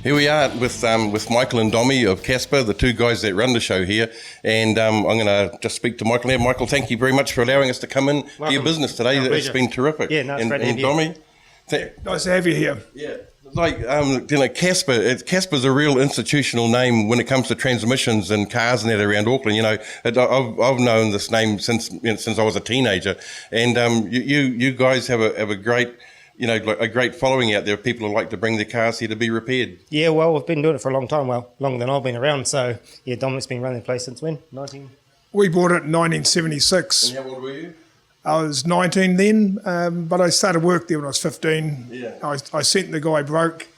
Here we are with Michael and Dommy of Kaspa, the two guys that run the show here, and I'm going to just speak to Michael now. Michael, thank you very much for allowing us to come in to your business today. It's been terrific. Yeah, no, it's great to have you. Dommy, Nice to have you here. Yeah, like Kaspa. Kaspa's a real institutional name when it comes to transmissions and cars and that around Auckland. You know, I've known this name since I was a teenager, and you guys have a great. You know, like a great following out there of people who like to bring their cars here to be repaired. Yeah, well, we've been doing it for a long time, longer than I've been around. So, yeah, Dominic's been running the place since when? 19? We bought it in 1976. And how old were you? I was 19 then, but I started work there when I was 15. Yeah. I sent the guy broke,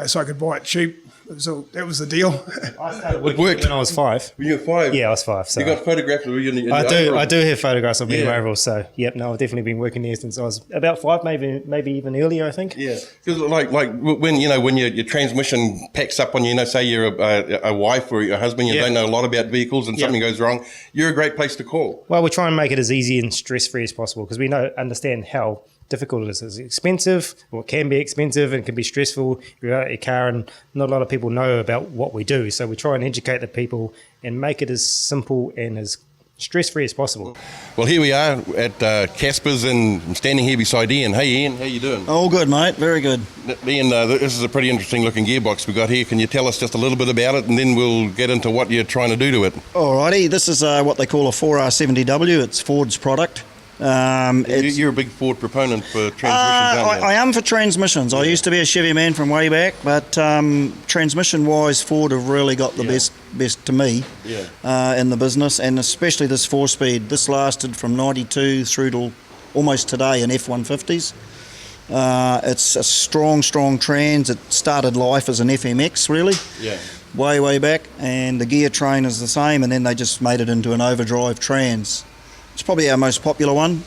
so I could buy it cheap. So that was the deal. I started working when I was 5. When you were 5? Yeah, I was 5. So you got photographs of you in I do have photographs of me in my overalls. So, yep, no, I've definitely been working there since I was about 5, maybe even earlier, I think. Yeah, because like when your transmission packs up on you, say you're a wife or a husband, you don't know a lot about vehicles and something goes wrong, you're a great place to call. Well, we try and make it as easy and stress-free as possible because we understand how difficult it is. It's expensive, or it can be expensive, and it can be stressful. You're out your car, and not a lot of people know about what we do. So we try and educate the people and make it as simple and as stress-free as possible. Well, here we are at Kaspa's, and I'm standing here beside Ian. Hey, Ian, how you doing? All good, mate. Very good. Ian, this is a pretty interesting-looking gearbox we got here. Can you tell us just a little bit about it, and then we'll get into what you're trying to do to it? Alrighty, this is what they call a 4R70W. It's Ford's product. You're a big Ford proponent for transmissions, aren't you? I am for transmissions. I used to be a Chevy man from way back, but transmission-wise, Ford have really got the best to me in the business, and especially this 4-speed. This lasted from 92 through to almost today in F-150s. It's a strong trans. It started life as an FMX, really. Yeah. Way back, and the gear train is the same, and then they just made it into an overdrive trans. It's probably our most popular one.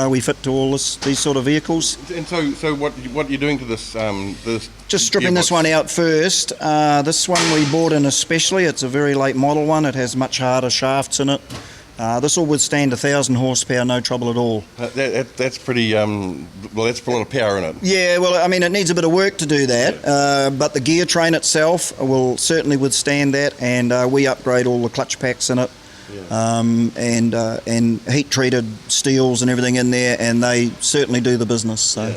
We fit to all these sort of vehicles. And so what you're doing to this? Just stripping gearbox? This one out first. This one we bought in especially. It's a very late model one. It has much harder shafts in it. This will withstand 1,000 horsepower, no trouble at all. That's pretty. Well, that's a lot of power in it. Yeah, well, I mean, it needs a bit of work to do that. But the gear train itself will certainly withstand that, and we upgrade all the clutch packs in it. And heat treated steels and everything in there, and they certainly do the business. So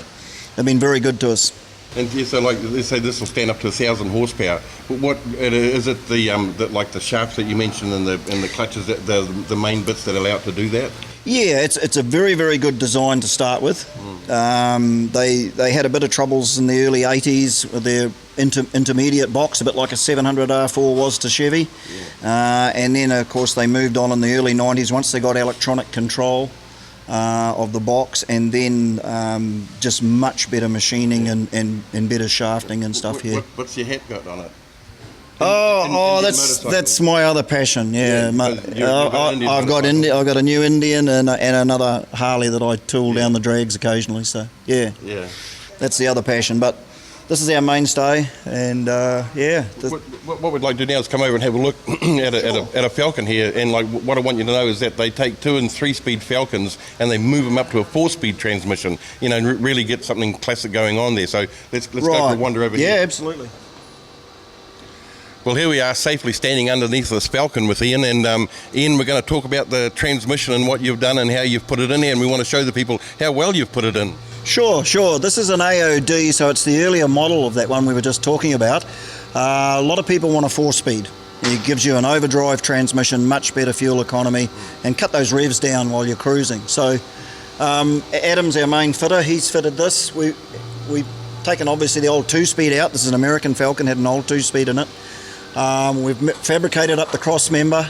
they've been very good to us. And so, like, let's say this will stand up to 1,000 horsepower. But what is it? The shafts that you mentioned and the clutches, the main bits that allow it to do that? Yeah, it's a very good design to start with. They had a bit of troubles in the early 80s with their intermediate box, a bit like a 700 R4 was to Chevy. And then, of course, they moved on in the early 90s once they got electronic control of the box, and then just much better machining and better shafting and stuff here. What's your hat got on it? That's my other passion. Yeah, I've got a new Indian and another Harley that I tool down the drags occasionally. So yeah, that's the other passion. But this is our mainstay, and What we'd like to do now is come over and have a look at a Falcon here, and like what I want you to know is that they take 2- and 3-speed Falcons and they move them up to a 4-speed transmission. You know, and really get something classic going on there. So let's go for a wander over here. Yeah, absolutely. Well, here we are safely standing underneath this Falcon with Ian, and Ian, we're going to talk about the transmission and what you've done and how you've put it in here, and we want to show the people how well you've put it in. Sure. This is an AOD, so it's the earlier model of that one we were just talking about. A lot of people want a 4-speed. It gives you an overdrive transmission, much better fuel economy, and cut those revs down while you're cruising. So Adam's our main fitter. He's fitted this. We've taken obviously the old 2-speed out. This is an American Falcon, had an old 2-speed in it. We've fabricated up the cross member,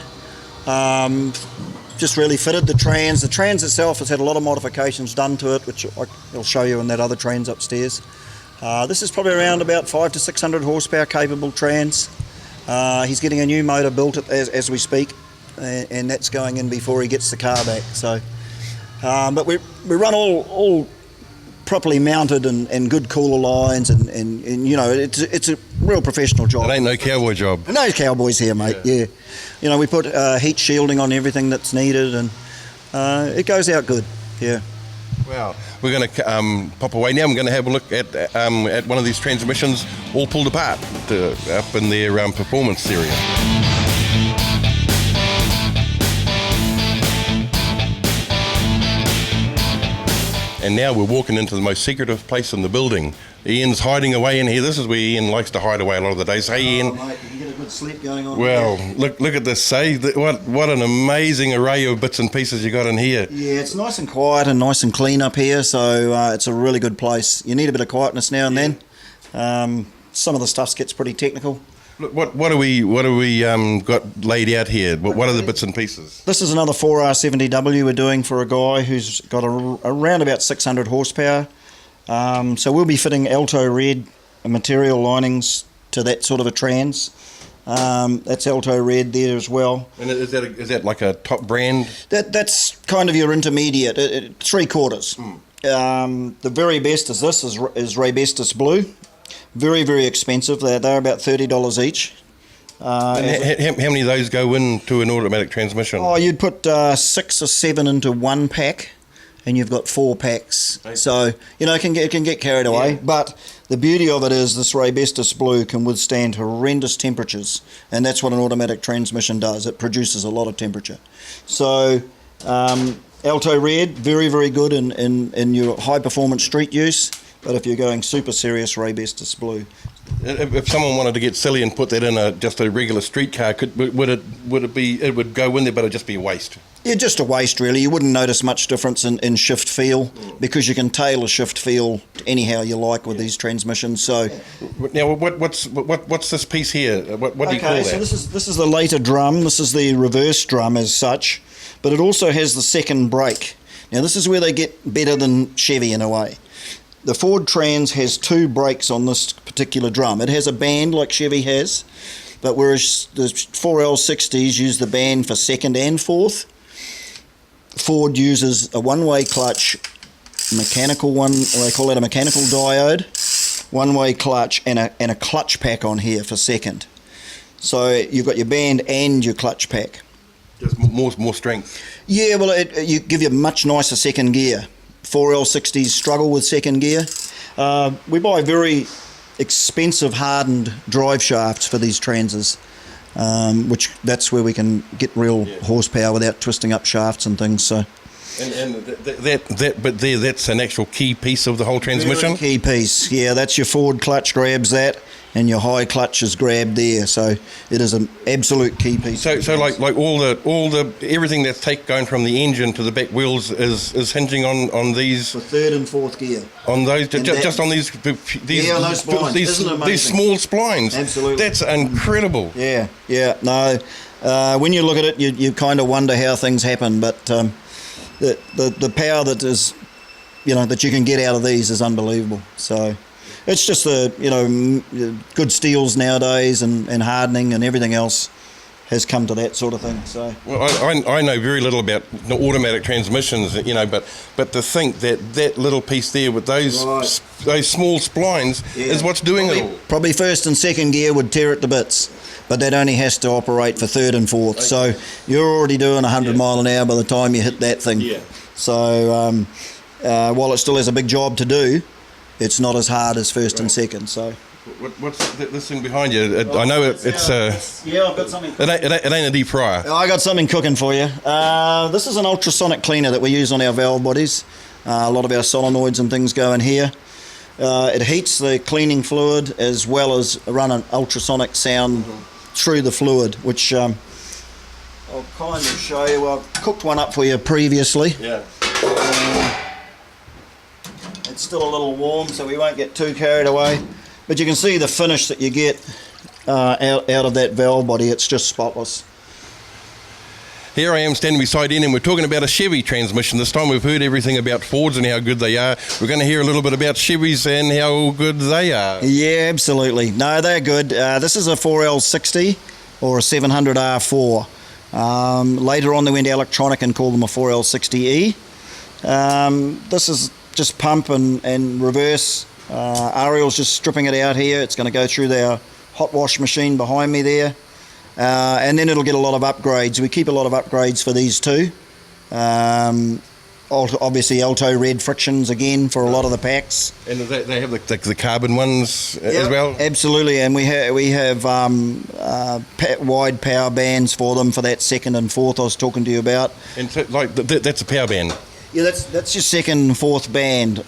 just really fitted the trans. The trans itself has had a lot of modifications done to it, which I'll show you in that other trans upstairs. This is probably around about 500 to 600 horsepower capable trans. He's getting a new motor built as we speak, and that's going in before he gets the car back. So, but we run all properly mounted and good cooler lines, and you know, it's a real professional job. It ain't no cowboy job. No cowboys here, mate. Yeah. You know, we put heat shielding on everything that's needed, and it goes out good. Yeah. Wow. We're going to pop away now. I'm going to have a look at one of these transmissions all pulled apart. up in their performance area. And now we're walking into the most secretive place in the building. Ian's hiding away in here. This is where Ian likes to hide away a lot of the days. Hey, Ian. Mate, you can get a good sleep going on. Well, here. look at this. Say what an amazing array of bits and pieces you got in here. Yeah, it's nice and quiet and nice and clean up here, so it's a really good place. You need a bit of quietness now and then. Some of the stuff gets pretty technical. Look, what do we got laid out here? What are the bits and pieces? This is another 4R70W we're doing for a guy who's got around about 600 horsepower. So we'll be fitting Alto Red material linings to that sort of a trans. That's Alto Red there as well. And is that like a top brand? That's kind of your intermediate, 3/4. The very best is this, is Raybestos Blue. Very, very expensive. They're about $30 each. How many of those go into an automatic transmission? Oh, you'd put 6 or 7 into one pack, and you've got 4 packs. So, it can get carried away. Yeah. But the beauty of it is this Raybestos Blue can withstand horrendous temperatures, and that's what an automatic transmission does. It produces a lot of temperature. So, Alto Red, very, very good in your high-performance street use. But if you're going super serious, Raybestos Blue. If someone wanted to get silly and put that in just a regular street car, would it go in there, but it'd just be a waste? Yeah, just a waste really. You wouldn't notice much difference in shift feel because you can tailor shift feel anyhow you like with these transmissions. So now, what's this piece here? What do you call that? So this is the later drum. This is the reverse drum as such, but it also has the second brake. Now this is where they get better than Chevy in a way. The Ford Trans has 2 brakes on this particular drum. It has a band like Chevy has, but whereas the 4L60s use the band for second and fourth, Ford uses a one-way clutch, mechanical one, they call it a mechanical diode, one-way clutch and a clutch pack on here for second. So you've got your band and your clutch pack. Just more strength. Yeah, well, you give you a much nicer second gear. 4L60s struggle with second gear. We buy very expensive hardened drive shafts for these transes, which that's where we can get real horsepower without twisting up shafts and things. So, that's an actual key piece of the whole transmission. Very key piece, yeah. That's your forward clutch grabs that, and your high clutch is grabbed there. So it is an absolute key piece. So like all the everything that's going from the engine to the back wheels is hinging on these for third and fourth gear. On those, just on these those splines. These small splines. Absolutely, that's incredible. Yeah. No, when you look at it, you kind of wonder how things happen, but the power that is, that you can get out of these is unbelievable. So. It's just good steels nowadays and hardening and everything else has come to that sort of thing. So, well, I know very little about the automatic transmissions, but to think that little piece there with those small splines is what's doing it all. Probably first and second gear would tear it to bits, but that only has to operate for third and fourth. Okay. So you're already doing 100 mile an hour by the time you hit that thing. Yeah. So while it still has a big job to do, it's not as hard as first and second. So, what's this thing behind you? I know it's. Yeah, I've got something. It ain't a deep fryer. I got something cooking for you. This is an ultrasonic cleaner that we use on our valve bodies. A lot of our solenoids and things go in here. It heats the cleaning fluid as well as run an ultrasonic sound through the fluid, which I'll kind of show you. I've cooked one up for you previously. Yeah. It's still a little warm, so we won't get too carried away. But you can see the finish that you get out of that valve body. It's just spotless. Here I am standing beside Ian, and we're talking about a Chevy transmission. This time we've heard everything about Fords and how good they are. We're going to hear a little bit about Chevys and how good they are. Yeah, absolutely. No, they're good. This is a 4L60 or a 700R4. Later on they went electronic and called them a 4L60E. This is just pump and reverse. Ariel's just stripping it out here. It's going to go through their hot wash machine behind me there. And then it'll get a lot of upgrades. We keep a lot of upgrades for these too. obviously alto red frictions again for a lot of the packs. And they have the carbon ones as well? Absolutely, and we have wide power bands for them for that second and fourth I was talking to you about. And so, like that's a power band? Yeah, that's your second and fourth band.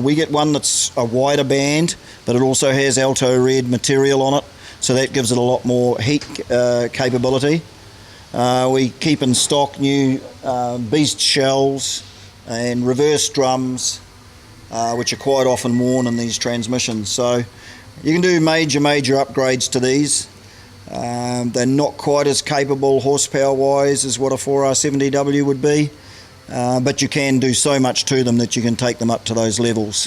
We get one that's a wider band, but it also has alto red material on it, so that gives it a lot more heat capability. We keep in stock new beast shells and reverse drums, which are quite often worn in these transmissions. So you can do major upgrades to these. They're not quite as capable horsepower-wise as what a 4R70W would be, but you can do so much to them that you can take them up to those levels.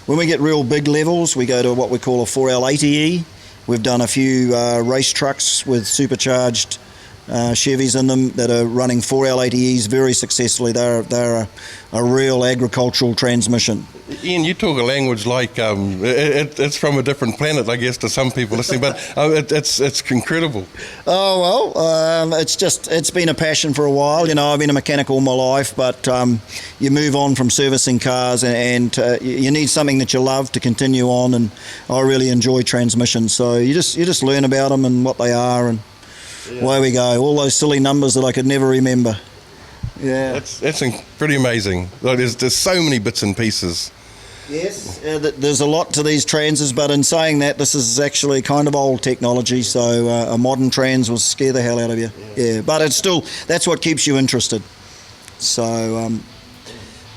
When we get real big levels, we go to what we call a 4L80E. We've done a few race trucks with supercharged Chevys in them that are running 4L80Es very successfully. They're a real agricultural transmission. Ian, you talk a language like it's from a different planet, I guess, to some people listening, but it's incredible. Oh well, it's been a passion for a while. You know, I've been a mechanic all my life, but you move on from servicing cars, and you need something that you love to continue on. And I really enjoy transmissions, so you just learn about them and what they are, and away we go. All those silly numbers that I could never remember. Yeah, that's pretty amazing. Like there's so many bits and pieces. Yes, there's a lot to these transes, but in saying that, this is actually kind of old technology, so a modern trans will scare the hell out of you. Yeah, but it's still, that's what keeps you interested. So,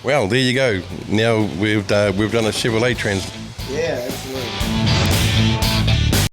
well, there you go. Now we've done a Chevrolet trans. Yeah, absolutely.